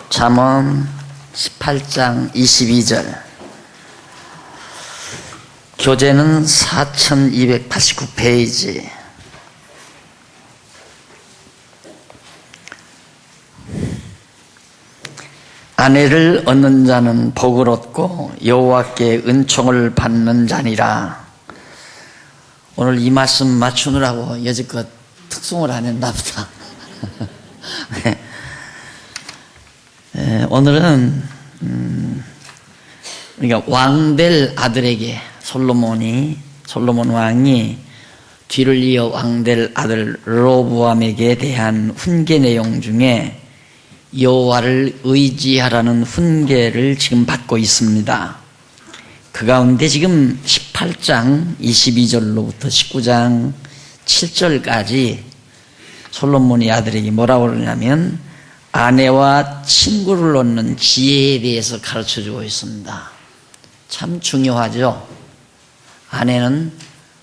잠언 18장 22절. 교재는 4289페이지. 아내를 얻는 자는 복을 얻고 여호와께 은총을 받는 자니라. 오늘 이 말씀 맞추느라고 여지껏 특송을 안 했나 보다. 오늘은 그러니까 왕될 아들에게 솔로몬 왕이 뒤를 이어 왕될 아들 르호보암에게 대한 훈계 내용 중에 여호와를 의지하라는 훈계를 지금 받고 있습니다. 그 가운데 지금 18장 22절로부터 19장 7절까지 솔로몬이 아들에게 뭐라고 그러냐면 아내와 친구를 얻는 지혜에 대해서 가르쳐주고 있습니다. 참 중요하죠. 아내는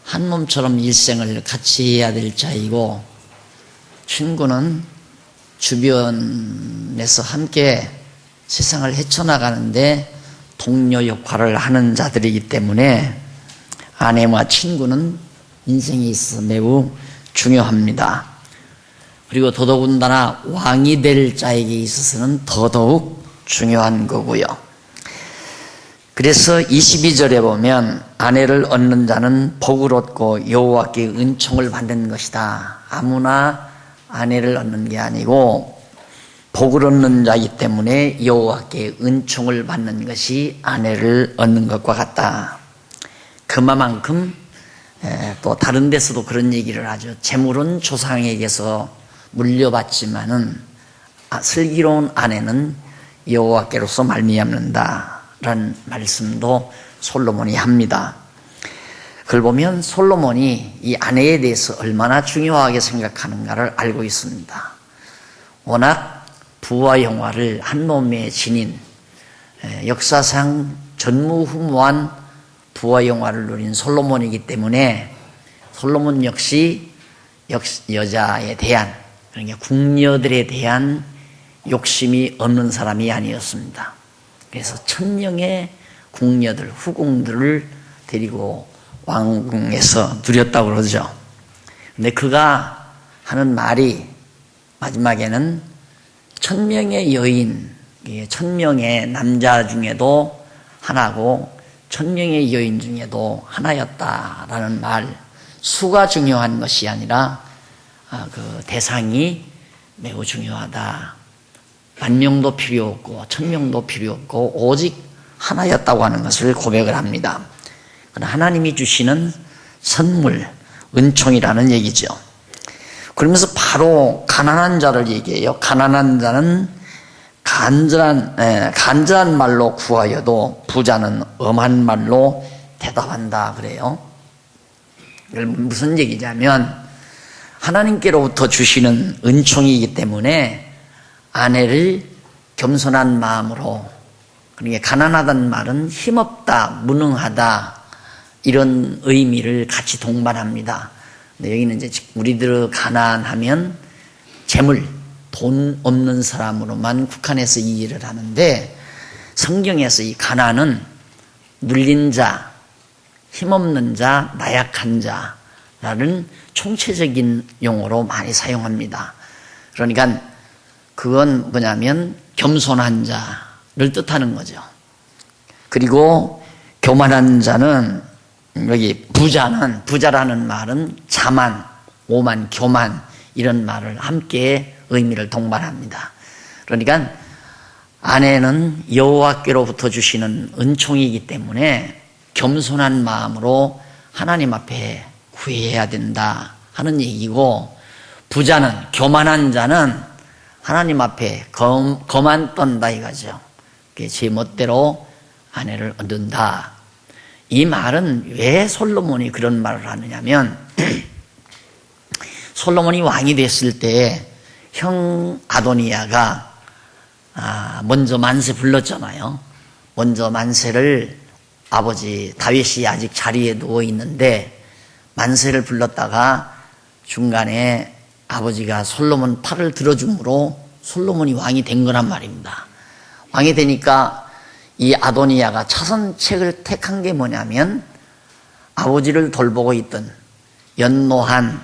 한 몸처럼 일생을 같이 해야 될 자이고, 친구는 주변에서 함께 세상을 헤쳐나가는데 동료 역할을 하는 자들이기 때문에 아내와 친구는 인생에 있어서 매우 중요합니다. 그리고 더더군다나 왕이 될 자에게 있어서는 더더욱 중요한 거고요. 그래서 22절에 보면 아내를 얻는 자는 복을 얻고 여호와께 은총을 받는 것이다. 아무나 아내를 얻는 게 아니고 복을 얻는 자이기 때문에 여호와께 은총을 받는 것이 아내를 얻는 것과 같다. 그만큼 또 다른 데서도 그런 얘기를 하죠. 재물은 조상에게서 물려받지만은 슬기로운 아내는 여호와께로서 말미암는다라는 말씀도 솔로몬이 합니다. 그걸 보면 솔로몬이 이 아내에 대해서 얼마나 중요하게 생각하는가를 알고 있습니다. 워낙 부와 영화를 한 몸에 지닌 역사상 전무후무한 부와 영화를 누린 솔로몬이기 때문에 솔로몬 역시 여자에 대한, 그러니까 궁녀들에 대한 욕심이 없는 사람이 아니었습니다. 그래서 1000명의 궁녀들, 후궁들을 데리고 왕궁에서 누렸다고 그러죠. 근데 그가 하는 말이 마지막에는 1000명의 여인, 1000명의 남자 중에도 하나고 1000명의 여인 중에도 하나였다라는 말, 수가 중요한 것이 아니라 그 대상이 매우 중요하다. 10,000명도 필요 없고 1000명도 필요 없고 오직 하나였다고 하는 것을 고백을 합니다. 하나님이 주시는 선물, 은총이라는 얘기죠. 그러면서 바로 가난한 자를 얘기해요. 가난한 자는 간절한 말로 구하여도 부자는 엄한 말로 대답한다 그래요. 무슨 얘기냐면 하나님께로부터 주시는 은총이기 때문에 아내를 겸손한 마음으로, 그러니까 가난하다는 말은 힘없다, 무능하다 이런 의미를 같이 동반합니다. 근데 여기는 이제 우리들 가난하면 재물, 돈 없는 사람으로만 국한해서 이해를 하는데 성경에서 이 가난은 눌린 자, 힘없는 자, 나약한 자라는 총체적인 용어로 많이 사용합니다. 그러니까 그건 뭐냐면 겸손한 자를 뜻하는 거죠. 그리고 교만한 자는, 여기 부자라는 말은 자만, 오만, 교만 이런 말을 함께 의미를 동반합니다. 그러니까 아내는 여호와께로부터 주시는 은총이기 때문에 겸손한 마음으로 하나님 앞에 구해야 된다 하는 얘기고, 부자는, 교만한 자는 하나님 앞에 거만 떤다 이거죠. 제 멋대로 아내를 얻는다. 이 말은 왜 솔로몬이 그런 말을 하느냐면 솔로몬이 왕이 됐을 때 형 아도니아가 먼저 만세 불렀잖아요. 먼저 만세를 아버지 다윗이 아직 자리에 누워 있는데 만세를 불렀다가 중간에 아버지가 솔로몬 팔을 들어줌으로 솔로몬이 왕이 된 거란 말입니다. 왕이 되니까 이 아도니아가 차선책을 택한 게 뭐냐면 아버지를 돌보고 있던 연노한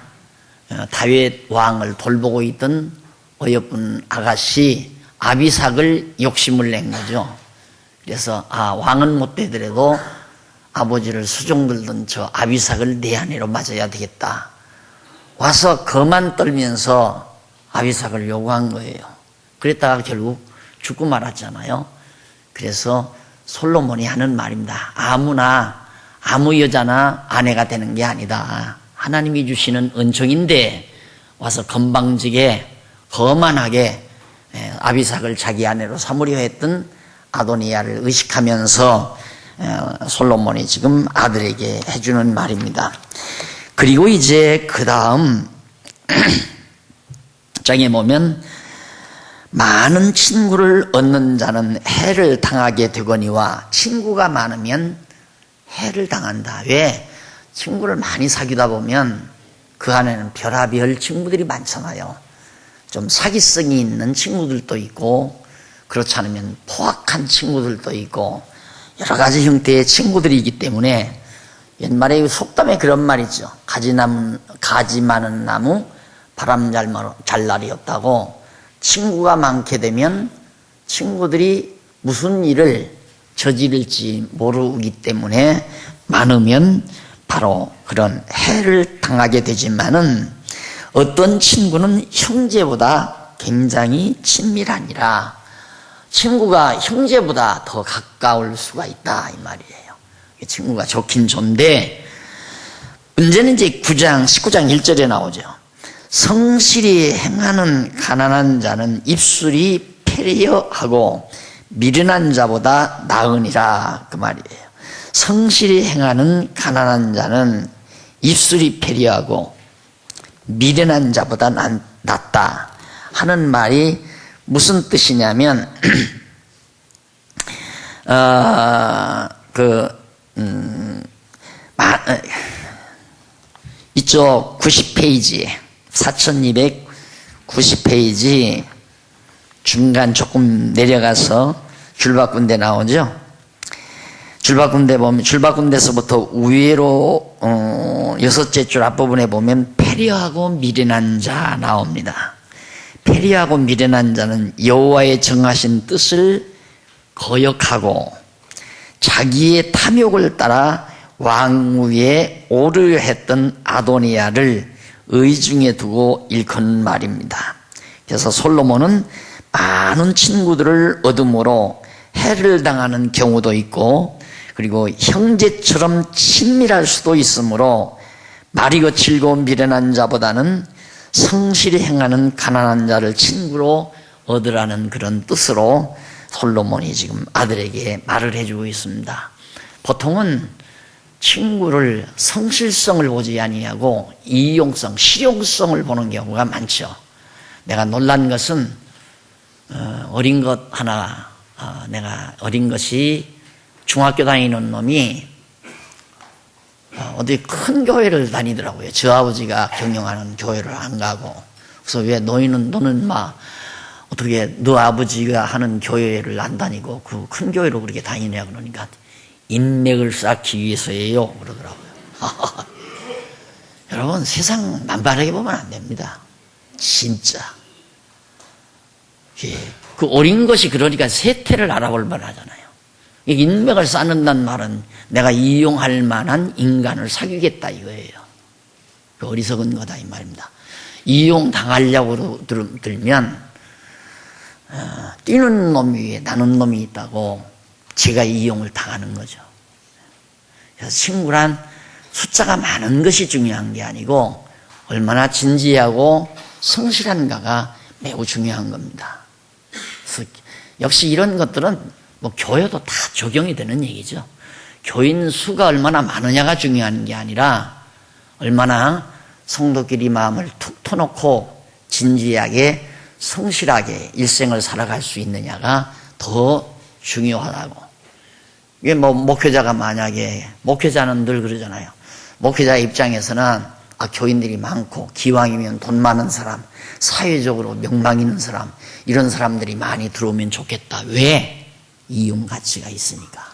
다윗 왕을 돌보고 있던 어여쁜 아가씨 아비삭을 욕심을 낸 거죠. 그래서 왕은 못 되더라도 아버지를 수종들던 저 아비삭을 내 아내로 맞아야 되겠다. 와서 거만 떨면서 아비삭을 요구한 거예요. 그랬다가 결국 죽고 말았잖아요. 그래서 솔로몬이 하는 말입니다. 아무 여자나 아내가 되는 게 아니다. 하나님이 주시는 은총인데 와서 건방지게 거만하게 아비삭을 자기 아내로 삼으려 했던 아도니아를 의식하면서 솔로몬이 지금 아들에게 해주는 말입니다. 그리고 이제 그 다음 장에 보면 많은 친구를 얻는 자는 해를 당하게 되거니와 친구가 많으면 해를 당한다. 왜? 친구를 많이 사귀다 보면 그 안에는 별의별 친구들이 많잖아요. 좀 사기성이 있는 친구들도 있고 그렇지 않으면 포악한 친구들도 있고 여러 가지 형태의 친구들이 있기 때문에 옛말에 속담에 그런 말이 있죠. 가지 많은 나무 바람 잘 날이 없다고. 친구가 많게 되면 친구들이 무슨 일을 저지를지 모르기 때문에 많으면 바로 그런 해를 당하게 되지만은 어떤 친구는 형제보다 굉장히 친밀하니라. 친구가 형제보다 더 가까울 수가 있다 이 말이에요. 친구가 좋긴 좋은데 문제는 이제 19장 1절에 나오죠. 성실히 행하는 가난한 자는 입술이 패리하고 미련한 자보다 나으니라 그 말이에요. 성실히 행하는 가난한 자는 입술이 패리하고 미련한 자보다 낫다 하는 말이 무슨 뜻이냐면 이쪽 90페이지 4290페이지 중간 조금 내려가서 줄바꾼 데 나오죠. 줄바꾼 데 보면 줄바꾼 데서부터 우회로 6째 줄 앞부분에 보면 패리하고 미련한 자 나옵니다. 패리하고 미련한 자는 여호와의 정하신 뜻을 거역하고 자기의 탐욕을 따라 왕위에 오르려 했던 아도니아를 의중에 두고 일컫는 말입니다. 그래서 솔로몬은 많은 친구들을 얻음으로 해를 당하는 경우도 있고 그리고 형제처럼 친밀할 수도 있으므로 말이 거칠고 미련한 자보다는 성실히 행하는 가난한 자를 친구로 얻으라는 그런 뜻으로 솔로몬이 지금 아들에게 말을 해주고 있습니다. 보통은 친구를 성실성을 보지 아니하고 이용성, 실용성을 보는 경우가 많죠. 내가 놀란 것은 어린 것 하나, 내가 어린 것이 중학교 다니는 놈이 어디 큰 교회를 다니더라고요. 저 아버지가 경영하는 교회를 안 가고. 그래서 왜 너는 어떻게 너 아버지가 하는 교회를 안 다니고 그 큰 교회로 그렇게 다니냐 그러니까 인맥을 쌓기 위해서예요 그러더라고요. 여러분 세상 만만하게 보면 안 됩니다. 진짜. 예. 그 어린 것이 그러니까 세태를 알아볼 만하잖아요. 인맥을 쌓는다는 말은 내가 이용할 만한 인간을 사귀겠다 이거예요. 어리석은 거다 이 말입니다. 이용당하려고 들면 뛰는 놈 위에 나는 놈이 있다고 제가 이용을 당하는 거죠. 그래서 친구란 숫자가 많은 것이 중요한 게 아니고 얼마나 진지하고 성실한가가 매우 중요한 겁니다. 그래서 역시 이런 것들은 교회도 다 적용이 되는 얘기죠. 교인 수가 얼마나 많으냐가 중요한 게 아니라 얼마나 성도끼리 마음을 툭 터놓고 진지하게 성실하게 일생을 살아갈 수 있느냐가 더 중요하다고. 이게 목회자가 만약에, 목회자는 늘 그러잖아요. 목회자 입장에서는 교인들이 많고 기왕이면 돈 많은 사람, 사회적으로 명망 있는 사람, 이런 사람들이 많이 들어오면 좋겠다. 왜? 이용 가치가 있으니까.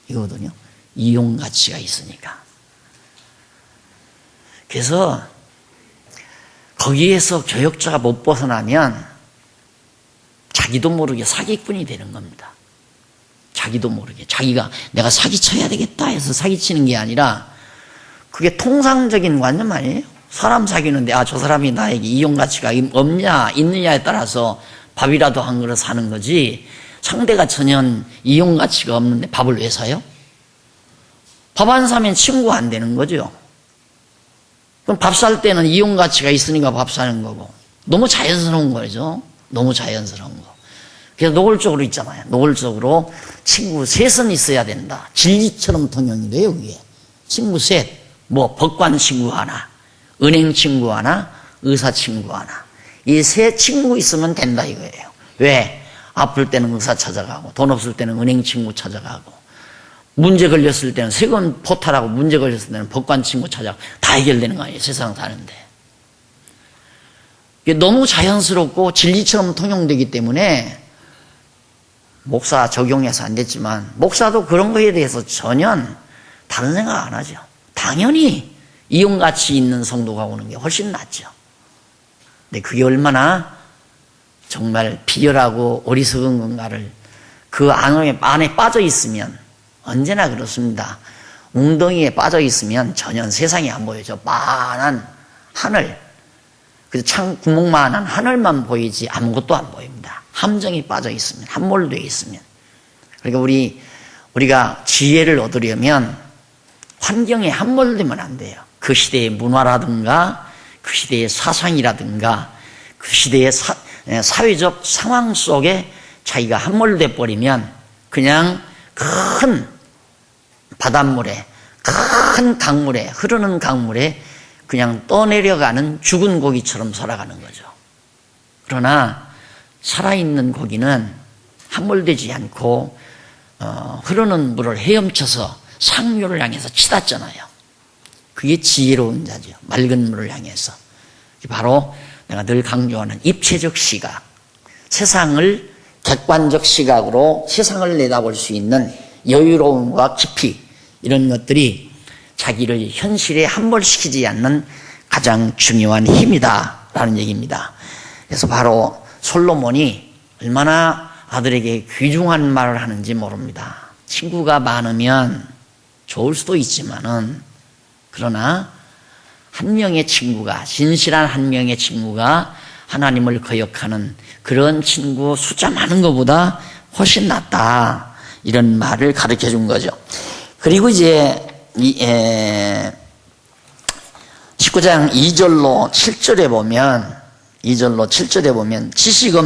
이거거든요. 이용 가치가 있으니까. 그래서 거기에서 교역자가 못 벗어나면 자기도 모르게 사기꾼이 되는 겁니다. 자기도 모르게. 자기가 내가 사기쳐야 되겠다 해서 사기치는 게 아니라 그게 통상적인 관념 아니에요? 사람 사귀는데 저 사람이 나에게 이용 가치가 없냐 있느냐에 따라서 밥이라도 한 그릇 사는 거지, 상대가 전혀 이용 가치가 없는데 밥을 왜 사요? 밥 안 사면 친구가 안 되는 거죠. 그럼 밥 살 때는 이용 가치가 있으니까 밥 사는 거고, 너무 자연스러운 거죠. 너무 자연스러운 거. 그래서 노골적으로 있잖아요. 노골적으로 친구 셋은 있어야 된다. 진리처럼 통용이 돼요, 그게. 친구 셋. 법관 친구 하나, 은행 친구 하나, 의사 친구 하나. 이 세 친구 있으면 된다 이거예요. 왜? 아플 때는 의사 찾아가고, 돈 없을 때는 은행 친구 찾아가고, 문제 걸렸을 때는 세금 포탈하고, 문제 걸렸을 때는 법관 친구 찾아가고, 다 해결되는 거 아니에요, 세상 사는데. 이게 너무 자연스럽고 진리처럼 통용되기 때문에 목사 적용해서 안 됐지만, 목사도 그런 거에 대해서 전혀 다른 생각 안 하죠. 당연히 이용가치 있는 성도가 오는 게 훨씬 낫죠. 근데 그게 얼마나 정말 비열하고 어리석은 건가를 그 안에 빠져 있으면, 언제나 그렇습니다. 웅덩이에 빠져 있으면 전혀 세상이 안 보여요. 빤한 하늘, 그 창 구멍만한 하늘만 보이지 아무것도 안 보입니다. 함정이 빠져 있으면, 함몰되어 있으면. 그러니까 우리가 지혜를 얻으려면 환경에 함몰되면 안 돼요. 그 시대의 문화라든가 그 시대의 사상이라든가 그 시대의 사회적 상황 속에 자기가 함몰돼 버리면 그냥 큰 바닷물에, 큰 강물에, 흐르는 강물에 그냥 떠내려가는 죽은 고기처럼 살아가는 거죠. 그러나 살아있는 고기는 함몰되지 않고 흐르는 물을 헤엄쳐서 상류를 향해서 치닫잖아요. 그게 지혜로운 자죠. 맑은 물을 향해서. 바로 내가 늘 강조하는 입체적 시각, 세상을 객관적 시각으로 세상을 내다볼 수 있는 여유로움과 깊이, 이런 것들이 자기를 현실에 함몰시키지 않는 가장 중요한 힘이다라는 얘기입니다. 그래서 바로 솔로몬이 얼마나 아들에게 귀중한 말을 하는지 모릅니다. 친구가 많으면 좋을 수도 있지만은, 그러나 한 명의 친구가, 진실한 한 명의 친구가 하나님을 거역하는 그런 친구 숫자 많은 것보다 훨씬 낫다, 이런 말을 가르쳐 준 거죠. 그리고 이제 19장 2절로 7절에 보면 지식이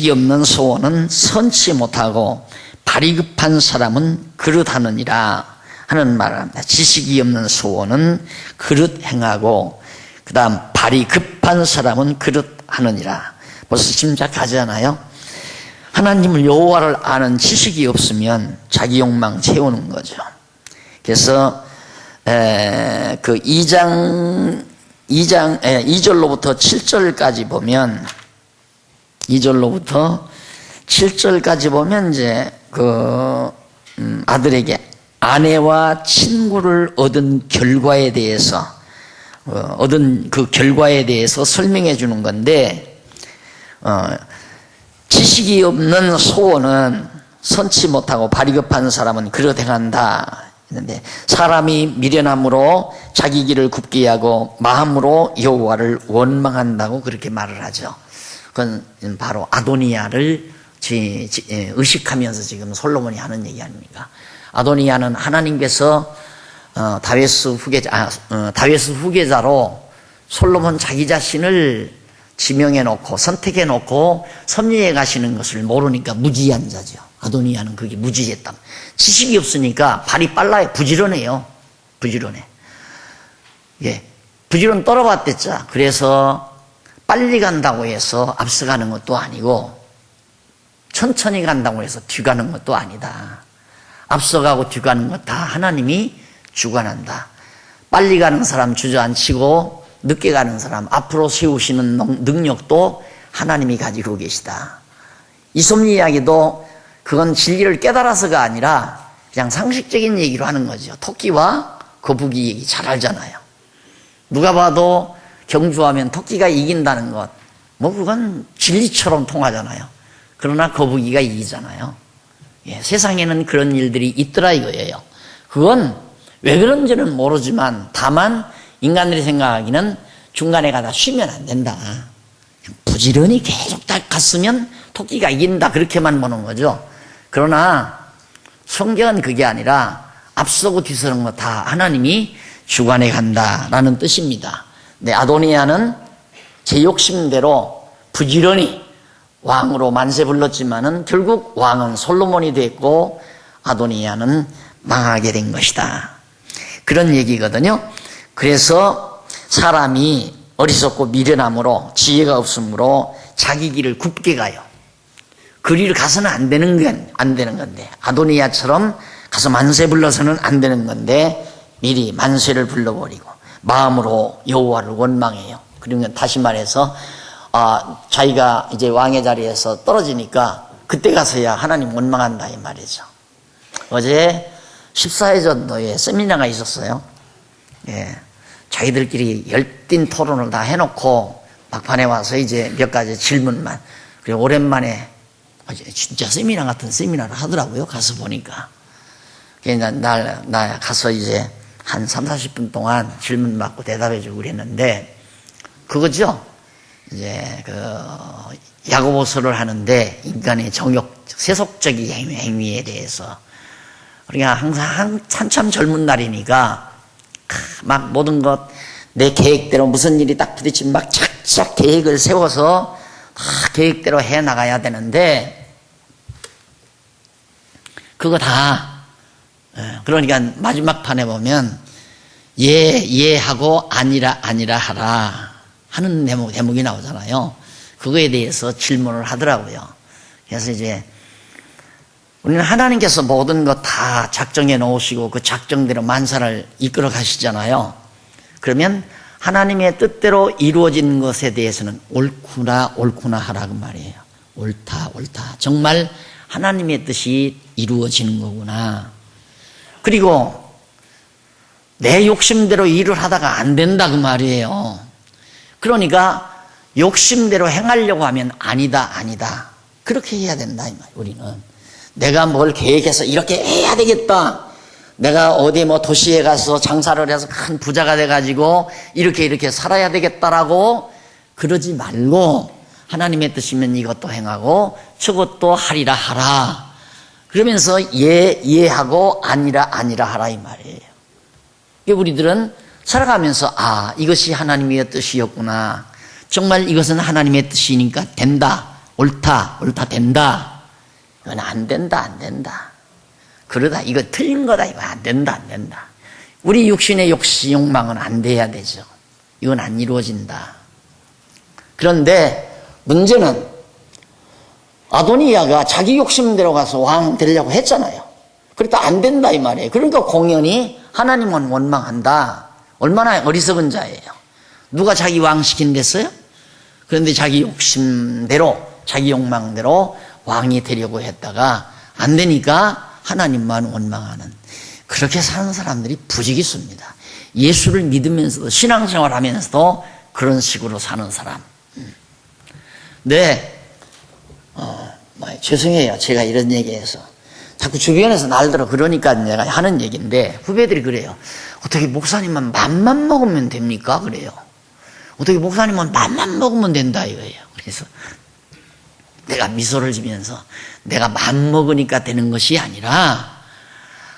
없는 소원은 선치 못하고 발이 급한 사람은 그릇하느니라 하는 말을 합니다. 지식이 없는 소원은 그릇 행하고, 그 다음 발이 급한 사람은 그릇하느니라. 벌써 짐작하잖아요. 하나님을 여호와를 아는 지식이 없으면 자기 욕망 채우는 거죠. 그래서 그 2절로부터 7절까지 보면, 2절로부터 7절까지 보면 이제 아들에게 아내와 친구를 얻은 결과에 대해서 설명해 주는 건데, 지식이 없는 소원은 선치 못하고 발이 급한 사람은 그릇 행한다 했는데, 사람이 미련함으로 자기 길을 굽게 하고 마음으로 여호와를 원망한다고 그렇게 말을 하죠. 그건 바로 아도니아를 의식하면서 지금 솔로몬이 하는 얘기 아닙니까? 아도니아는 하나님께서 다윗의 후계자로 솔로몬 자기 자신을 지명해 놓고 선택해 놓고 섭리해 가시는 것을 모르니까 무지한 자죠. 아도니아는 그게 무지했다. 지식이 없으니까 발이 빨라요. 부지런해요. 부지런해. 예, 부지런 떨어봤댔자. 그래서 빨리 간다고 해서 앞서가는 것도 아니고, 천천히 간다고 해서 뒤가는 것도 아니다. 앞서가고 뒤가는 것 다 하나님이 주관한다. 빨리 가는 사람 주저앉히고 늦게 가는 사람 앞으로 세우시는 능력도 하나님이 가지고 계시다. 이 섭리 이야기도 그건 진리를 깨달아서가 아니라 그냥 상식적인 얘기로 하는 거죠. 토끼와 거북이 얘기 잘 알잖아요. 누가 봐도 경주하면 토끼가 이긴다는 것, 뭐 그건 진리처럼 통하잖아요. 그러나 거북이가 이기잖아요. 예, 세상에는 그런 일들이 있더라 이거예요. 그건 왜 그런지는 모르지만 다만 인간들이 생각하기는 중간에 가다 쉬면 안 된다. 부지런히 계속 딱 갔으면 토끼가 이긴다 그렇게만 보는 거죠. 그러나 성경은 그게 아니라 앞서고 뒤서는 거 다 하나님이 주관해 간다라는 뜻입니다. 네, 아도니아는 제 욕심대로 부지런히 왕으로 만세 불렀지만은 결국 왕은 솔로몬이 됐고 아도니아는 망하게 된 것이다. 그런 얘기거든요. 그래서 사람이 어리석고 미련함으로 지혜가 없으므로 자기 길을 굽게 가요. 그 길을 가서는 안 되는 건데 아도니아처럼 가서 만세 불러서는 안 되는 건데 미리 만세를 불러버리고 마음으로 여호와를 원망해요. 그러면 다시 말해서 자기가 이제 왕의 자리에서 떨어지니까 그때 가서야 하나님 원망한다 이 말이죠. 어제 14회 전도에 세미나가 있었어요. 예, 자기들끼리 열띤 토론을 다 해놓고 막판에 와서 이제 몇 가지 질문만. 그리고 오랜만에 진짜 세미나 같은 세미나를 하더라고요. 가서 보니까. 나 가서 이제 한 30-40분 동안 질문 받고 대답해주고 그랬는데, 그거죠. 이제 야고보서를 하는데 인간의 세속적인 행위에 대해서 우리가 항상 한참 젊은 날이니까 막 모든 것 내 계획대로 무슨 일이 딱 부딪히면 막 착착 계획을 세워서 계획대로 해 나가야 되는데 그거 다 그러니까 마지막 판에 보면 하고 아니라 하라 하는 대목이 나오잖아요. 그거에 대해서 질문을 하더라고요. 그래서 이제 우리는 하나님께서 모든 것 다 작정해 놓으시고 그 작정대로 만사를 이끌어 가시잖아요. 그러면 하나님의 뜻대로 이루어진 것에 대해서는 옳구나 하라고 말이에요. 옳다. 정말 하나님의 뜻이 이루어지는 거구나. 그리고 내 욕심대로 일을 하다가 안 된다 그 말이에요. 그러니까 욕심대로 행하려고 하면 아니다. 그렇게 해야 된다 이 말이에요. 우리는 내가 뭘 계획해서 이렇게 해야 되겠다. 내가 어디 도시에 가서 장사를 해서 큰 부자가 돼가지고 이렇게 살아야 되겠다라고 그러지 말고 하나님의 뜻이면 이것도 행하고 저것도 하리라 하라. 그러면서 하고 아니라 하라 이 말이에요. 우리들은 살아가면서 이것이 하나님의 뜻이었구나. 정말 이것은 하나님의 뜻이니까 된다. 옳다 된다. 이건 안 된다. 그러다 이거 틀린 거다. 이거 안 된다. 우리 육신의 욕망은 안 돼야 되죠. 이건 안 이루어진다. 그런데 문제는 아도니아가 자기 욕심대로 가서 왕 되려고 했잖아요. 그러다 안 된다 이 말이에요. 그러니까 공연히 하나님은 원망한다. 얼마나 어리석은 자예요. 누가 자기 왕 시킨댔어요? 그런데 자기 욕심대로 자기 욕망대로 왕이 되려고 했다가 안 되니까 하나님만 원망하는 그렇게 사는 사람들이 부지기수입니다. 예수를 믿으면서도 신앙생활 하면서도 그런 식으로 사는 사람. 네, 죄송해요. 제가 이런 얘기해서 자꾸 주변에서 날들어 그러니까 내가 하는 얘기인데 후배들이 그래요. 어떻게 목사님만 맘만 먹으면 됩니까? 그래요. 어떻게 목사님은 맘만 먹으면 된다 이거예요. 그래서 내가 미소를 지면서 내가 맘 먹으니까 되는 것이 아니라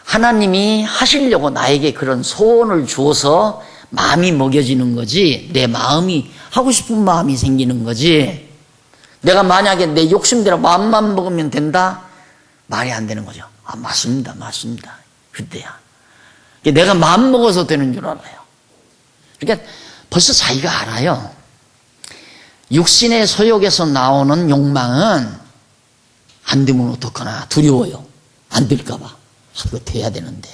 하나님이 하시려고 나에게 그런 소원을 주어서 마음이 먹여지는 거지 내 마음이 하고 싶은 마음이 생기는 거지 내가 만약에 내 욕심대로 마음만 먹으면 된다? 말이 안 되는 거죠. 맞습니다. 그때야. 내가 마음 먹어서 되는 줄 알아요. 그러니까 벌써 자기가 알아요. 육신의 소욕에서 나오는 욕망은 안 되면 어떡하나 두려워요. 안 될까봐. 이거 돼야 되는데.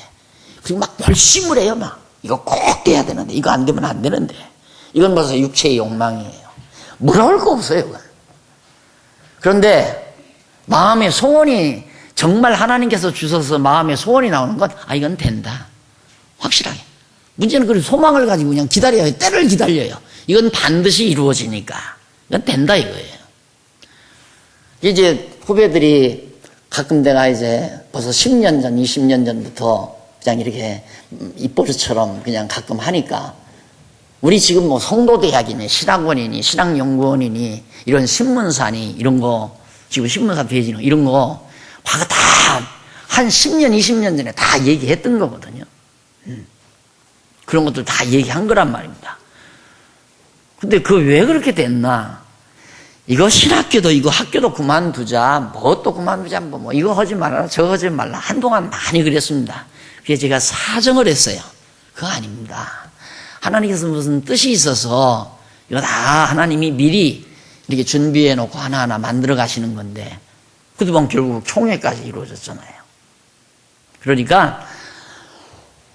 그리고 막 결심을 해요. 막 이거 꼭 돼야 되는데, 이거 안 되면 안 되는데. 이건 벌써 육체의 욕망이에요. 물어볼 거 없어요, 그건. 그런데 마음의 소원이 정말 하나님께서 주셔서 마음의 소원이 나오는 건, 아, 이건 된다. 확실하게. 문제는 그 소망을 가지고 그냥 기다려요. 때를 기다려요. 이건 반드시 이루어지니까. 이건 된다 이거예요. 이제 후배들이 가끔 내가 이제 벌써 10년 전, 20년 전부터 그냥 이렇게 입버릇처럼 그냥 가끔 하니까, 우리 지금 뭐 성도대학이니 신학원이니 신학연구원이니 이런 신문사니 이런 거, 지금 신문사 대지는 이런 거 다 한 10년, 20년 전에 다 얘기했던 거거든요. 그런 것들 다 얘기한 거란 말입니다. 근데 그 왜 그렇게 됐나? 이거 신학교도 이거 학교도 그만두자, 뭐 또 그만두자, 뭐 이거 하지 말라, 저거 하지 말라. 한동안 많이 그랬습니다. 그래서 제가 사정을 했어요. 그거 아닙니다. 하나님께서 무슨 뜻이 있어서 이거 다 하나님이 미리 이렇게 준비해 놓고 하나하나 만들어 가시는 건데, 그동안 결국 총회까지 이루어졌잖아요. 그러니까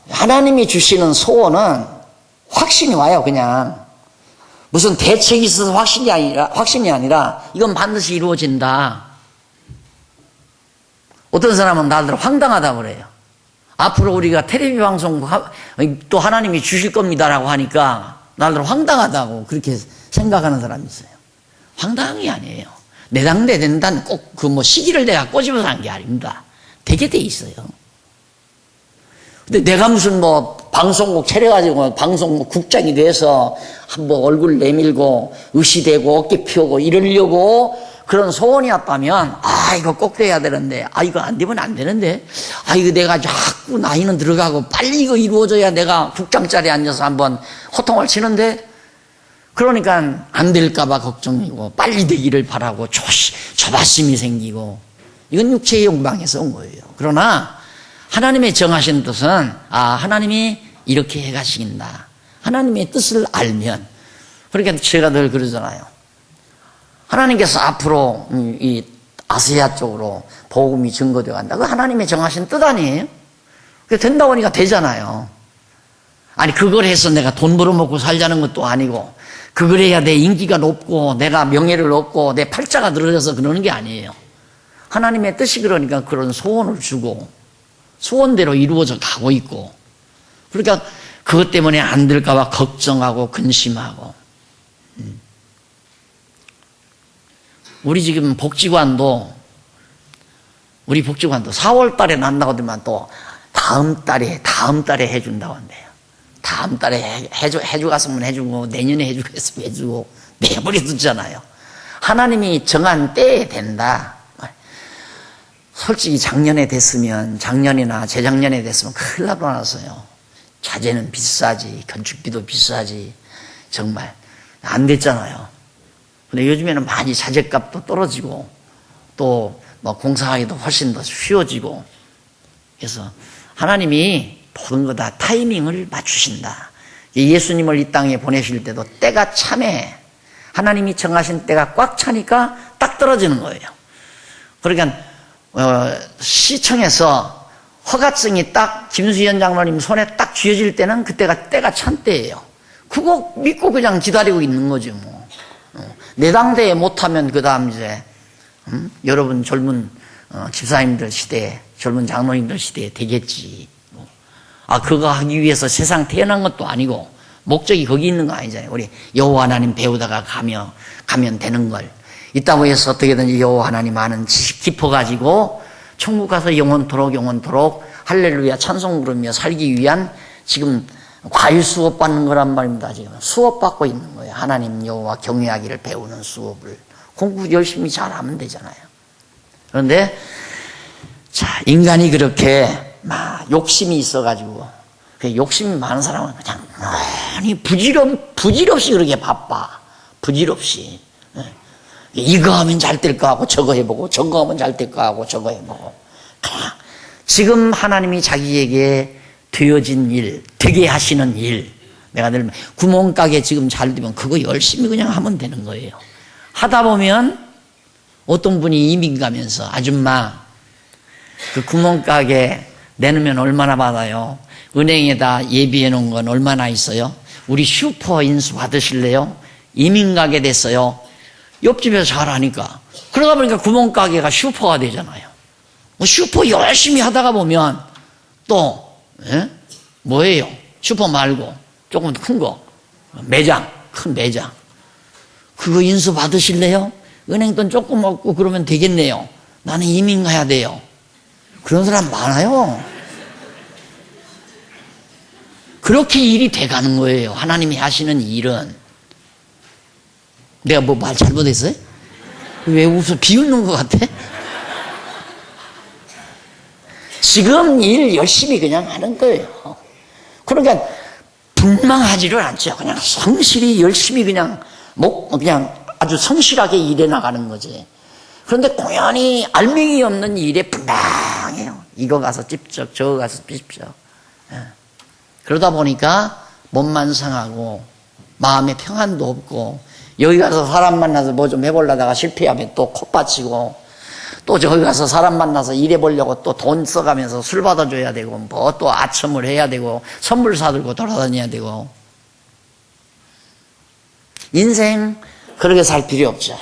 하나님이 주시는 소원은 확신이 와요. 그냥 무슨 대책이 있어서 확신이 아니라 이건 반드시 이루어진다. 어떤 사람은 나들 황당하다고 그래요. 앞으로 우리가 텔레비 방송 또 하나님이 주실 겁니다라고 하니까 나들 황당하다고 그렇게 생각하는 사람이 있어요. 황당한 게 아니에요. 내당내 된다는 꼭 그 뭐 시기를 내가 꼬집어서 한 게 아닙니다. 되게 돼 있어요. 근데 내가 무슨 뭐 방송국 차려가지고 방송국 국장이 돼서 한번 얼굴 내밀고 의시대고 어깨 피우고 이러려고 그런 소원이 왔다면, 아, 이거 꼭 돼야 되는데, 아, 이거 안 되면 안 되는데, 아, 이거 내가 자꾸 나이는 들어가고 빨리 이거 이루어져야 내가 국장 자리에 앉아서 한번 호통을 치는데, 그러니까 안 될까봐 걱정이고 빨리 되기를 바라고 조바심이 생기고, 이건 육체의 욕망에서 온 거예요. 그러나 하나님의 정하신 뜻은, 아, 하나님이 이렇게 해가신다. 하나님의 뜻을 알면, 그러니까 제가 늘 그러잖아요. 하나님께서 앞으로 이 아시아 쪽으로 복음이 증거되어 간다. 그 하나님의 정하신 뜻 아니에요? 그게 된다고 하니까 되잖아요. 아니, 그걸 해서 내가 돈 벌어먹고 살자는 것도 아니고, 그걸 해야 내 인기가 높고 내가 명예를 얻고 내 팔자가 늘어져서 그러는 게 아니에요. 하나님의 뜻이 그러니까 그런 소원을 주고 소원대로 이루어져 가고 있고, 그러니까 그것 때문에 안 될까 봐 걱정하고 근심하고. 우리 지금 복지관도 4월 달에 난다고 하더만 또 다음 달에 해준다고 한대요. 다음 달에 해주갔으면 해주고 내년에 해주겠으면 해주고 내버려 두잖아요. 하나님이 정한 때에 된다. 솔직히 작년이나 재작년에 됐으면 큰일 날 뻔했어요. 자재는 비싸지, 건축비도 비싸지, 정말 안 됐잖아요. 근데 요즘에는 많이 자재값도 떨어지고 또 뭐 공사하기도 훨씬 더 쉬워지고, 그래서 하나님이 모든 거 다 타이밍을 맞추신다. 예수님을 이 땅에 보내실 때도 때가 참해. 하나님이 정하신 때가 꽉 차니까 딱 떨어지는 거예요. 그러니까 시청에서 허가증이 딱 김수현 장로님 손에 딱 쥐어질 때는 그때가 때가 찬 때예요. 그거 믿고 그냥 기다리고 있는 거지 뭐. 내당대에 못하면 그 다음 이제 여러분 젊은 집사님들 시대에, 젊은 장로님들 시대에 되겠지. 아, 그거 하기 위해서 세상 태어난 것도 아니고 목적이 거기 있는 거 아니잖아요. 우리 여호와 하나님 배우다가 가면 되는 걸. 있다고 해서 어떻게든지 여호와 하나님 아는 지식 깊어가지고 천국 가서 영원토록 할렐루야 찬송 부르며 살기 위한 지금 과일 수업 받는 거란 말입니다. 지금 수업 받고 있는 거예요. 하나님 여호와 경외하기를 배우는 수업을 공부 열심히 잘하면 되잖아요. 그런데 자, 인간이 그렇게 막 욕심이 있어가지고, 그 욕심이 많은 사람은 그냥 많이 부질없이 그렇게 바빠. 부질없이. 이거 하면 잘 될 거 하고 저거 해보고, 저거 하면 잘 될 거 하고 저거 해보고. 그냥 지금 하나님이 자기에게 되어진 일, 되게 하시는 일, 내가 늘 구멍가게 지금 잘 되면 그거 열심히 그냥 하면 되는 거예요. 하다 보면 어떤 분이 이민 가면서, 아줌마 그 구멍가게 내놓으면 얼마나 받아요? 은행에다 예비해 놓은 건 얼마나 있어요? 우리 슈퍼 인수 받으실래요? 이민 가게 됐어요. 옆집에서 잘하니까. 그러다 보니까 구멍가게가 슈퍼가 되잖아요. 슈퍼 열심히 하다가 보면 또 뭐예요? 슈퍼 말고 조금 큰 거. 매장, 큰 매장. 그거 인수 받으실래요? 은행 돈 조금 얻고 그러면 되겠네요. 나는 이민 가야 돼요. 그런 사람 많아요. 그렇게 일이 돼가는 거예요. 하나님이 하시는 일은. 내가 뭐 말 잘못했어요? 왜 웃어? 비웃는 것 같아? 지금 일 열심히 그냥 하는 거예요. 그러니까 불망하지를 않죠. 그냥 성실히 열심히 그냥 아주 성실하게 일해 나가는 거지. 그런데 공연히 알맹이 없는 일에 불망해요. 이거 가서 찝쩍 저거 가서 찝쩍. 그러다 보니까 몸만 상하고 마음에 평안도 없고, 여기 가서 사람 만나서 뭐 좀 해보려다가 실패하면 또 콧받치고, 또 저기 가서 사람 만나서 일해보려고 또 돈 써가면서 술 받아줘야 되고, 뭐 또 아첨을 해야 되고, 선물 사들고 돌아다녀야 되고. 인생 그렇게 살 필요 없죠.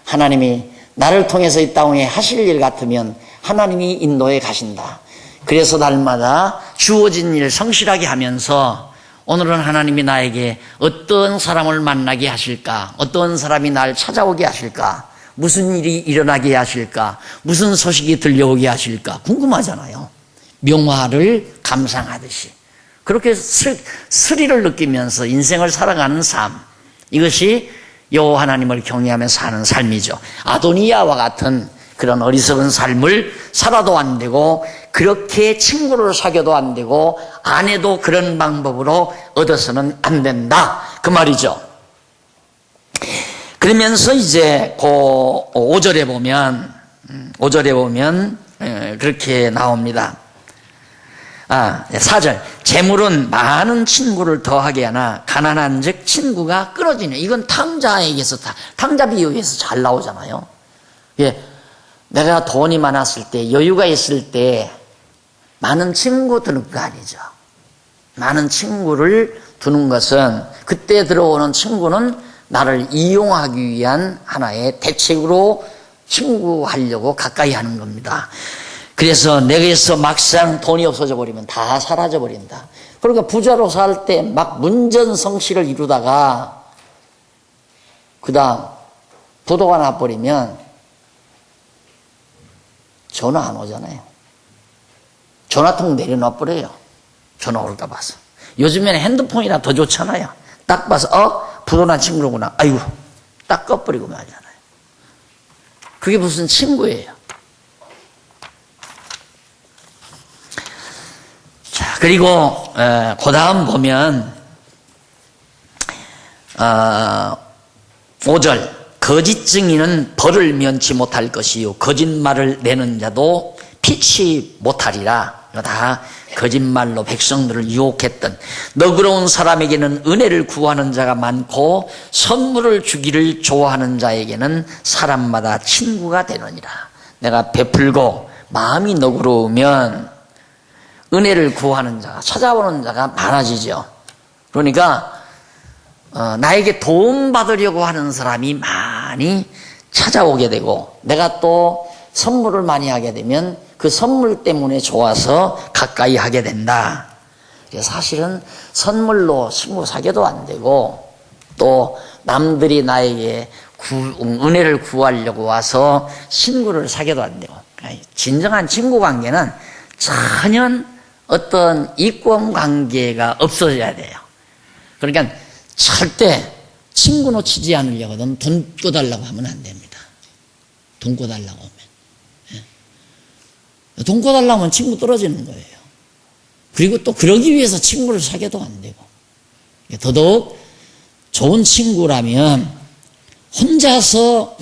하나님이 나를 통해서 이 땅에 하실 일 같으면 하나님이 인도해 가신다. 그래서 날마다 주어진 일 성실하게 하면서, 오늘은 하나님이 나에게 어떤 사람을 만나게 하실까? 어떤 사람이 날 찾아오게 하실까? 무슨 일이 일어나게 하실까? 무슨 소식이 들려오게 하실까? 궁금하잖아요. 명화를 감상하듯이. 그렇게 스릴을 느끼면서 인생을 살아가는 삶. 이것이 여호와 하나님을 경외하며 사는 삶이죠. 아도니아와 같은 그런 어리석은 삶을 살아도 안 되고, 그렇게 친구를 사귀어도 안 되고, 아내도 그런 방법으로 얻어서는 안 된다, 그 말이죠. 그러면서 이제 그 5절에 보면 그렇게 나옵니다. 4절. 재물은 많은 친구를 더하게 하나 가난한 즉 친구가 끊어지네. 이건 탕자에게서, 탕자 비유에서 잘 나오잖아요. 예. 내가 돈이 많았을 때, 여유가 있을 때 많은 친구 두는 거 아니죠. 많은 친구를 두는 것은, 그때 들어오는 친구는 나를 이용하기 위한 하나의 대책으로 친구하려고 가까이 하는 겁니다. 그래서 내게서 막상 돈이 없어져 버리면 다 사라져 버린다. 그러니까 부자로 살 때 막 문전성시를 이루다가 그다음 부도가 나버리면 전화 안 오잖아요. 전화통 내려놔버려요. 전화 올까 봐서. 요즘에는 핸드폰이라 더 좋잖아요. 딱 봐서 부도난 친구로구나. 아이고, 딱 꺼버리고 말잖아요. 그게 무슨 친구예요. 자, 그리고 그 다음 보면 5절. 거짓 증인은 벌을 면치 못할 것이요 거짓말을 내는 자도 피치 못하리라. 이거 다 거짓말로 백성들을 유혹했던, 너그러운 사람에게는 은혜를 구하는 자가 많고 선물을 주기를 좋아하는 자에게는 사람마다 친구가 되느니라. 내가 베풀고 마음이 너그러우면 은혜를 구하는 자가, 찾아오는 자가 많아지죠. 그러니까 나에게 도움 받으려고 하는 사람이 많이 찾아오게 되고, 내가 또 선물을 많이 하게 되면 그 선물 때문에 좋아서 가까이 하게 된다. 사실은 선물로 친구 사귀어도 안 되고, 또 남들이 나에게 은혜를 구하려고 와서 친구를 사귀어도 안 되고, 진정한 친구 관계는 전혀 어떤 이권 관계가 없어져야 돼요. 그러니까 절대 친구 놓치지 않으려거든 돈 꿔달라고 하면 안 됩니다. 돈 꿔달라고 하면. 돈 꿔달라고 하면 친구 떨어지는 거예요. 그리고 또 그러기 위해서 친구를 사귀어도 안 되고. 더더욱 좋은 친구라면 혼자서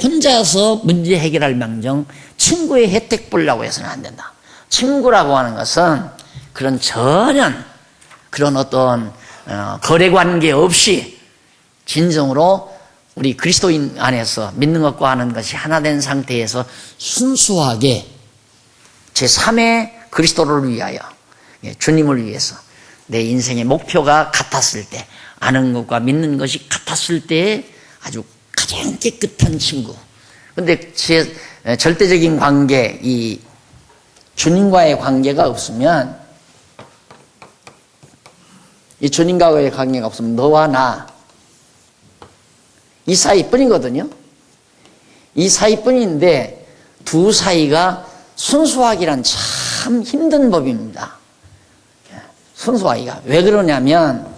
문제 해결할 망정 친구의 혜택 보려고 해서는 안 된다. 친구라고 하는 것은 그런 전혀 그런 어떤 거래관계 없이 진정으로 우리 그리스도인 안에서 믿는 것과 하는 것이 하나 된 상태에서 순수하게 제3의 그리스도를 위하여, 주님을 위해서 내 인생의 목표가 같았을 때, 아는 것과 믿는 것이 같았을 때 아주 가장 깨끗한 친구. 근데 제 절대적인 관계, 이 주님과의 관계가 없으면, 이 주님과의 관계가 없으면 너와 나, 이 사이뿐이거든요. 이 사이뿐인데 두 사이가 순수하기란 참 힘든 법입니다. 순수하기가. 왜 그러냐면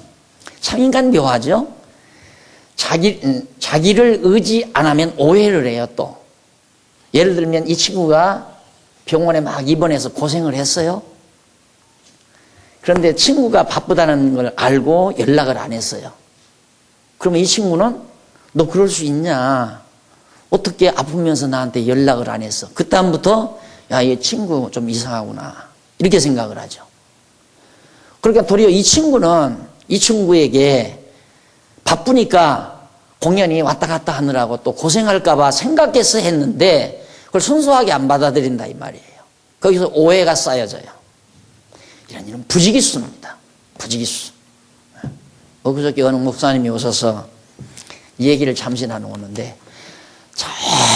참 인간 묘하죠. 자기를 의지 안 하면 오해를 해요. 또 예를 들면 이 친구가 병원에 막 입원해서 고생을 했어요. 그런데 친구가 바쁘다는 걸 알고 연락을 안 했어요. 그러면 이 친구는 너 그럴 수 있냐? 어떻게 아프면서 나한테 연락을 안 했어? 그다음부터 야, 얘 친구 좀 이상하구나 이렇게 생각을 하죠. 그러니까 도리어 이 친구는 이 친구에게 바쁘니까 공연이 왔다 갔다 하느라고 또 고생할까 봐 생각해서 했는데 그걸 순수하게 안 받아들인다 이 말이에요. 거기서 오해가 쌓여져요. 이런 일은 부지기수입니다. 부지기수. 그저께 어느 목사님이 오셔서 이 얘기를 잠시 나누었는데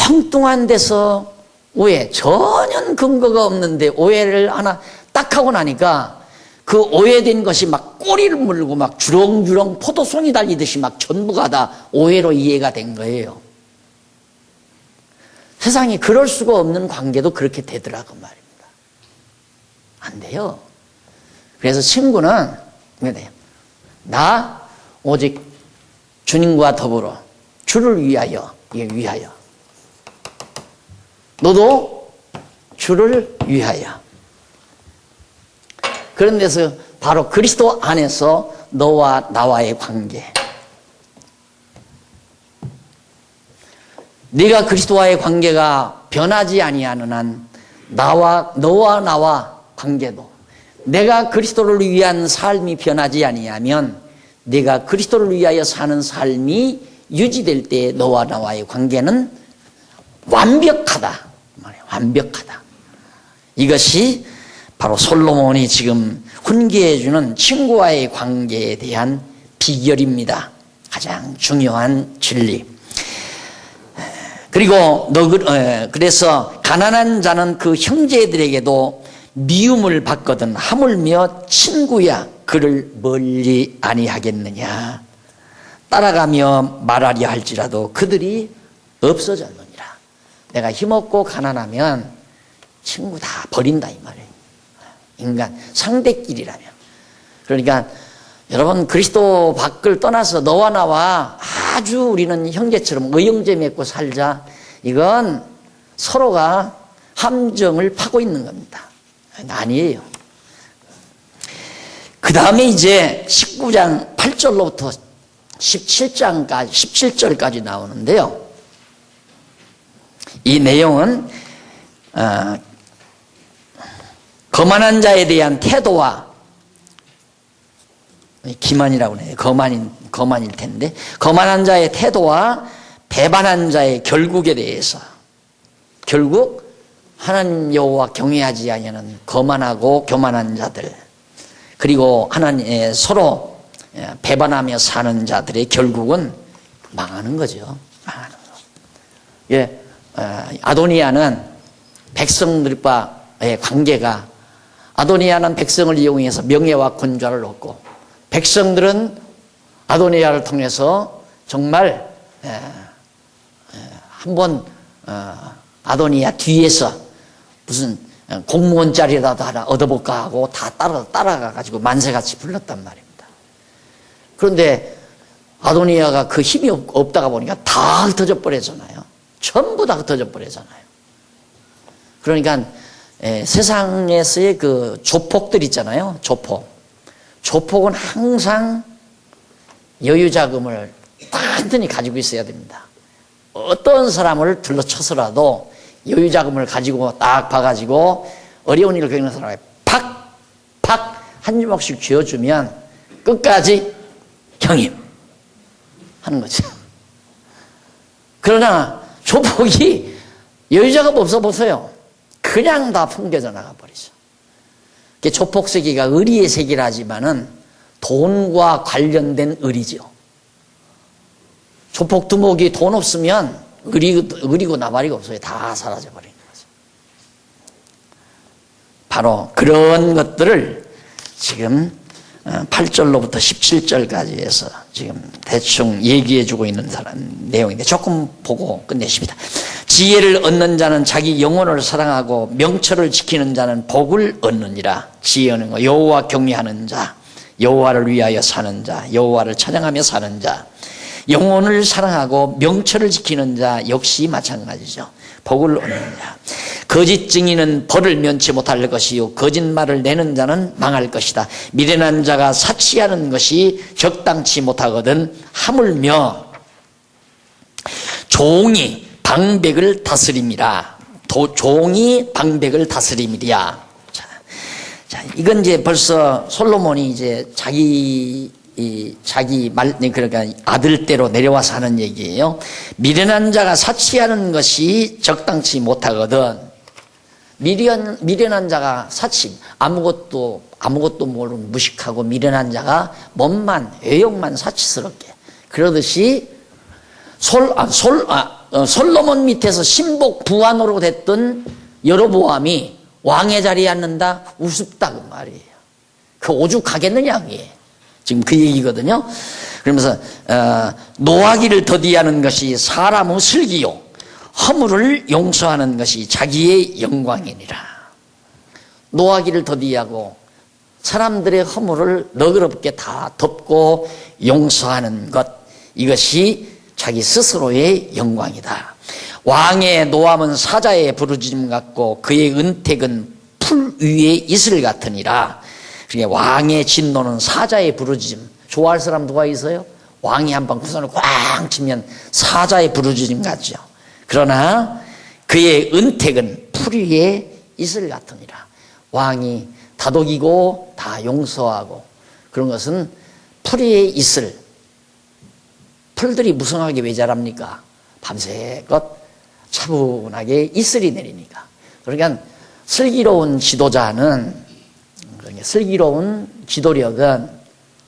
엉뚱한 데서 오해, 전혀 근거가 없는데 오해를 하나 딱 하고 나니까 그 오해된 것이 막 꼬리를 물고 막 주렁주렁 포도송이 달리듯이 막 전부가 다 오해로 이해가 된 거예요. 세상에 그럴 수가 없는 관계도 그렇게 되더라고 말입니다. 안 돼요. 그래서 친구는 왜 돼요? 나 오직 주님과 더불어 주를 위하여, 이게 위하여. 너도 주를 위하여. 그런 데서 바로 그리스도 안에서 너와 나와의 관계. 네가 그리스도와의 관계가 변하지 아니하는 한 너와 나와 관계도 내가 그리스도를 위한 삶이 변하지 아니하면 네가 그리스도를 위하여 사는 삶이 유지될 때 너와 나와의 관계는 완벽하다. 완벽하다. 이것이 바로 솔로몬이 지금 훈계해 주는 친구와의 관계에 대한 비결입니다. 가장 중요한 진리. 그리고 그래서 가난한 자는 그 형제들에게도 미움을 받거든 하물며 친구야 그를 멀리 아니하겠느냐. 따라가며 말하려 할지라도 그들이 없어졌느니라. 내가 힘없고 가난하면 친구 다 버린다 이 말이에요. 인간 상대끼리라면. 그러니까 여러분 그리스도 밖을 떠나서 너와 나와 아주 우리는 형제처럼 의형제 맺고 살자. 이건 서로가 함정을 파고 있는 겁니다. 아니에요. 그 다음에 이제 19장 8절로부터 17절까지 나오는데요. 이 내용은 거만한 자에 대한 태도와 기만이라고 해요. 거만일 텐데 거만한 자의 태도와 배반한 자의 결국에 대해서 결국 하나님 여호와 경외하지 아니하는 거만하고 교만한 자들 그리고 하나님 서로 배반하며 사는 자들의 결국은 망하는 거죠. 망하는 거. 예, 아도니아는 백성들과의 관계가 아도니아는 백성을 이용해서 명예와 권좌를 얻고 백성들은 아도니아를 통해서 정말 한번 아도니아 뒤에서 무슨 공무원 자리라도 하나 얻어볼까 하고 다 따라가가지고 만세같이 불렀단 말입니다. 그런데 아도니아가 그 힘이 없다가 보니까 다 흩어져 버리잖아요. 전부 다 흩어져 버리잖아요. 그러니까 세상에서의 그 조폭들 있잖아요. 조폭은 항상 여유자금을 단단히 가지고 있어야 됩니다. 어떤 사람을 둘러쳐서라도 여유자금을 가지고 딱 봐가지고 어려운 일을 겪는 사람에 팍 한 주먹씩 쥐어주면 끝까지 형님 하는 거죠. 그러나 조폭이 여유자금 없어 보세요. 그냥 다 풍겨져 나가 버리죠. 조폭 세계가 의리의 세계라지만은 돈과 관련된 의리죠. 조폭 두목이 돈 없으면 의리고 나발이가 없어요. 다 사라져버리는 거죠. 바로 그런 것들을 지금 8절로부터 17절까지 해서 지금 대충 얘기해주고 있는 내용인데 조금 보고 끝내십니다. 지혜를 얻는 자는 자기 영혼을 사랑하고 명철을 지키는 자는 복을 얻느니라. 지혜는 거 여호와 경외하는 자, 여호와를 위하여 사는 자, 여호와를 찬양하며 사는 자, 영혼을 사랑하고 명철을 지키는 자 역시 마찬가지죠. 복을 얻는 자. 거짓 증인은 벌을 면치 못할 것이요 거짓말을 내는 자는 망할 것이다. 미련한 자가 사치하는 것이 적당치 못하거든 하물며 종이 방백을 다스림이라. 종이 방백을 다스림이랴. 자, 이건 이제 벌써 솔로몬이 이제 자기 그러니까 아들대로 내려와서 하는 얘기예요. 미련한 자가 사치하는 것이 적당치 못하거든. 미련한 자가 사치, 아무것도 모르는 무식하고 미련한 자가 몸만, 외형만 사치스럽게. 그러듯이 솔로몬 밑에서 신복 부하노로 됐던 여로보암이 왕의 자리에 앉는다? 우습다 그 말이에요. 그 오죽하겠느냐 그게. 지금 그 얘기거든요. 그러면서 노하기를 더디하는 것이 사람의 슬기요 허물을 용서하는 것이 자기의 영광이니라. 노하기를 더디하고 사람들의 허물을 너그럽게 다 덮고 용서하는 것, 이것이 자기 스스로의 영광이다. 왕의 노함은 사자의 부르짖음 같고 그의 은택은 풀 위에 이슬 같으니라. 그러니까 왕의 진노는 사자의 부르짖음. 좋아할 사람 누가 있어요? 왕이 한방 구선을 꽝 치면 사자의 부르짖음 같죠. 그러나 그의 은택은 풀 위에 이슬 같으니라. 왕이 다독이고 다 용서하고 그런 것은 풀 위에 이슬. 풀들이 무성하게 왜 자랍니까? 밤새껏 차분하게 이슬이 내리니까. 그러니까 슬기로운 지도자는, 슬기로운 지도력은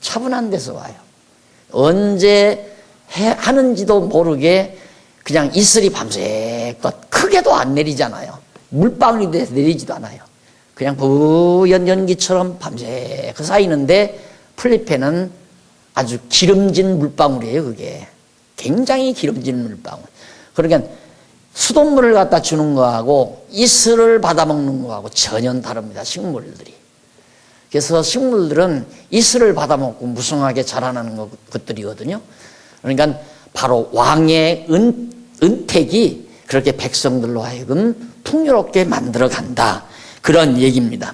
차분한 데서 와요. 언제 하는지도 모르게 그냥 이슬이 밤새껏 크게도 안 내리잖아요. 물방울이 돼서 내리지도 않아요. 그냥 부연 연기처럼 밤새 쌓이는데 풀잎에는 아주 기름진 물방울이에요. 그게 굉장히 기름진 물방울. 그러니까 수돗물을 갖다 주는 거하고 이슬을 받아먹는 거하고 전혀 다릅니다. 식물들이. 그래서 식물들은 이슬을 받아먹고 무성하게 자라나는 것들이거든요. 그러니까 바로 왕의 은택이 그렇게 백성들로 하여금 풍요롭게 만들어간다. 그런 얘기입니다.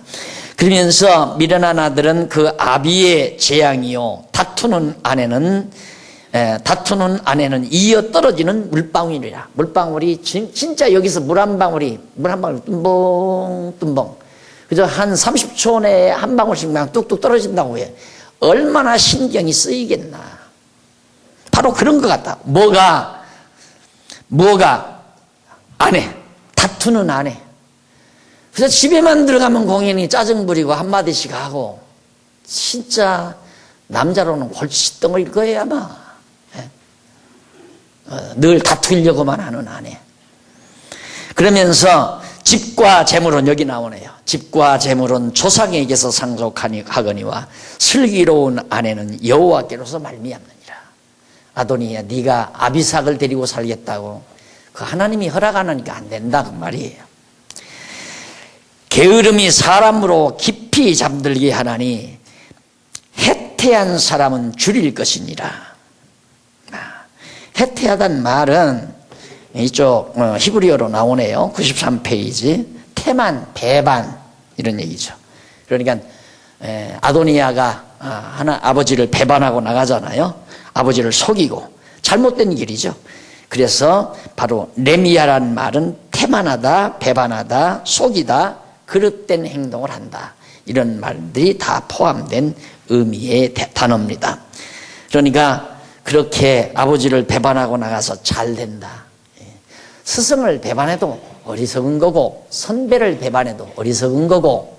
그러면서 미련한 아들은 그 아비의 재앙이요 다투는 아내는 이어 떨어지는 물방울이라. 물방울이 진짜 여기서 물 한 방울 뚱벙뚱벙 그저 한 30초 내에 한 방울씩 그냥 뚝뚝 떨어진다고 해요. 얼마나 신경이 쓰이겠나. 바로 그런 것 같다. 뭐가 아내, 다투는 아내. 그래서 집에만 들어가면 공연히 짜증 부리고 한마디씩 하고 진짜 남자로는 골칫덩어리일 거예요 아마. 늘 다투려고만 하는 아내. 그러면서 집과 재물은 여기 나오네요. 집과 재물은 조상에게서 상속하거니와 슬기로운 아내는 여호와께로서 말미암느니라. 아도니야, 네가 아비삭을 데리고 살겠다고 그 하나님이 허락 안 하니까 안 된다 그 말이에요. 게으름이 사람으로 깊이 잠들게 하나니 해태한 사람은 줄일 것이니라. 해태하다는 말은 이쪽 히브리어로 나오네요. 93페이지. 태만, 배반 이런 얘기죠. 그러니까 아도니아가 아버지를 배반하고 나가잖아요. 아버지를 속이고 잘못된 길이죠. 그래서 바로 레미야라는 말은 태만하다, 배반하다, 속이다, 그릇된 행동을 한다. 이런 말들이 다 포함된 의미의 단어입니다. 그러니까 그렇게 아버지를 배반하고 나가서 잘 된다. 스승을 배반해도 어리석은 거고 선배를 배반해도 어리석은 거고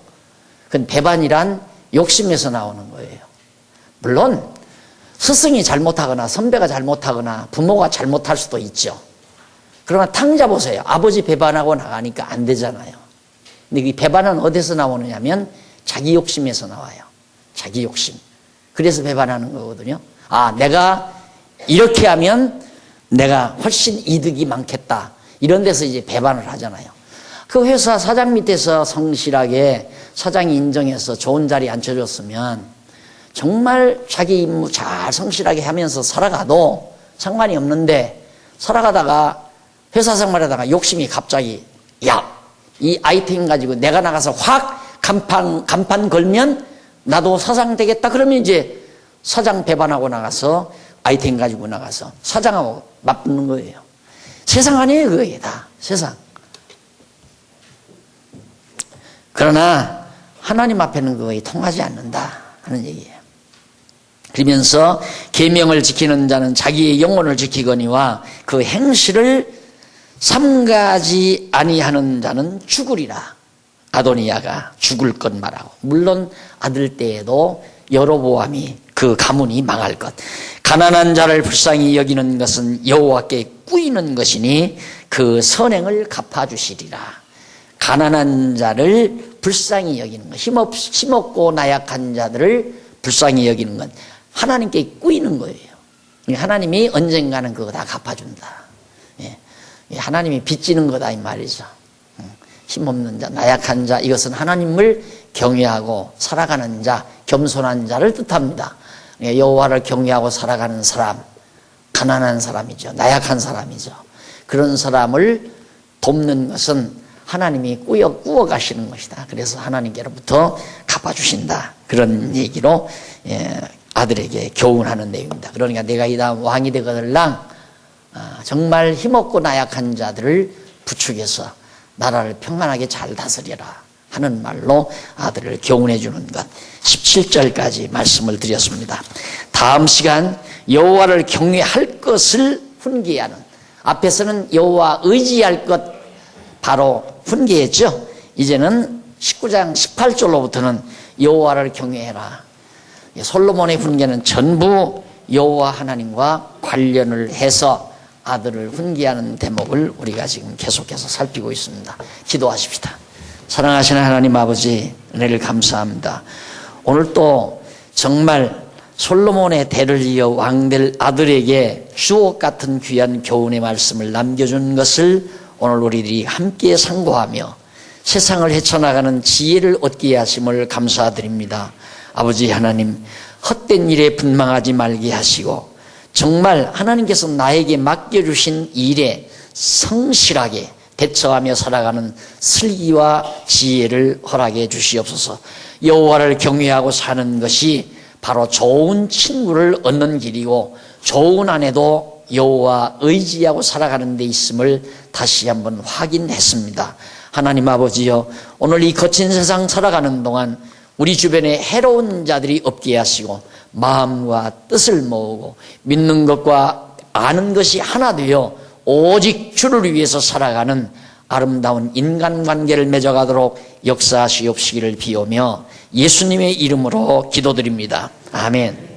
그건 배반이란 욕심에서 나오는 거예요. 물론 스승이 잘못하거나 선배가 잘못하거나 부모가 잘못할 수도 있죠. 그러나 탕자 보세요. 아버지 배반하고 나가니까 안 되잖아요. 근데 이 배반은 어디서 나오느냐면 자기 욕심에서 나와요. 자기 욕심. 그래서 배반하는 거거든요. 아, 내가 이렇게 하면 내가 훨씬 이득이 많겠다. 이런 데서 이제 배반을 하잖아요. 그 회사 사장 밑에서 성실하게 사장이 인정해서 좋은 자리에 앉혀줬으면 정말 자기 임무 잘 성실하게 하면서 살아가도 상관이 없는데, 살아가다가 회사 생활하다가 욕심이 갑자기, 야, 이 아이템 가지고 내가 나가서 확 간판 걸면 나도 사장 되겠다. 그러면 이제 사장 배반하고 나가서 아이템 가지고 나가서 사장하고 맞붙는 거예요. 세상 아니에요, 그게 다. 세상. 그러나 하나님 앞에는 그거에 통하지 않는다 하는 얘기예요. 그러면서 계명을 지키는 자는 자기의 영혼을 지키거니와 그 행실을 삼가지 아니하는 자는 죽으리라. 아도니아가 죽을 것 말하고, 물론 아들 때에도 여로보암이 그 가문이 망할 것. 가난한 자를 불쌍히 여기는 것은 여호와께 꾸이는 것이니 그 선행을 갚아주시리라. 가난한 자를 불쌍히 여기는 것, 힘없고 나약한 자들을 불쌍히 여기는 것, 하나님께 꾸이는 거예요. 하나님이 언젠가는 그거 다 갚아준다. 하나님이 빚지는 거다 이 말이죠. 힘없는 자, 나약한 자, 이것은 하나님을 경외하고 살아가는 자, 겸손한 자를 뜻합니다. 여호와를 경외하고 살아가는 사람, 가난한 사람이죠. 나약한 사람이죠. 그런 사람을 돕는 것은 하나님이 꾸어 가시는 것이다. 그래서 하나님께로부터 갚아주신다. 그런 얘기로 아들에게 교훈하는 내용입니다. 그러니까 내가 이 다음 왕이 되거들랑 정말 힘없고 나약한 자들을 부축해서 나라를 평안하게 잘 다스려라 하는 말로 아들을 교훈해 주는 것. 17절까지 말씀을 드렸습니다. 다음 시간 여호와를 경외할 것을 훈계하는, 앞에서는 여호와 의지할 것 바로 훈계했죠. 이제는 19장 18절로부터는 여호와를 경외해라. 솔로몬의 훈계는 전부 여호와 하나님과 관련을 해서 아들을 훈계하는 대목을 우리가 지금 계속해서 살피고 있습니다. 기도하십시다. 사랑하시는 하나님 아버지, 은혜를 감사합니다. 오늘 또 정말 솔로몬의 대를 이어 왕될 아들에게 주옥 같은 귀한 교훈의 말씀을 남겨준 것을 오늘 우리들이 함께 상고하며 세상을 헤쳐나가는 지혜를 얻게 하심을 감사드립니다. 아버지 하나님, 헛된 일에 분망하지 말게 하시고 정말 하나님께서 나에게 맡겨주신 일에 성실하게 대처하며 살아가는 슬기와 지혜를 허락해 주시옵소서. 여호와를 경외하고 사는 것이 바로 좋은 친구를 얻는 길이고, 좋은 아내도 여호와 의지하고 살아가는 데 있음을 다시 한번 확인했습니다. 하나님 아버지여, 오늘 이 거친 세상 살아가는 동안 우리 주변에 해로운 자들이 없게 하시고 마음과 뜻을 모으고 믿는 것과 아는 것이 하나 되어 오직 주를 위해서 살아가는 아름다운 인간관계를 맺어가도록 역사하시옵시기를 비오며 예수님의 이름으로 기도드립니다. 아멘.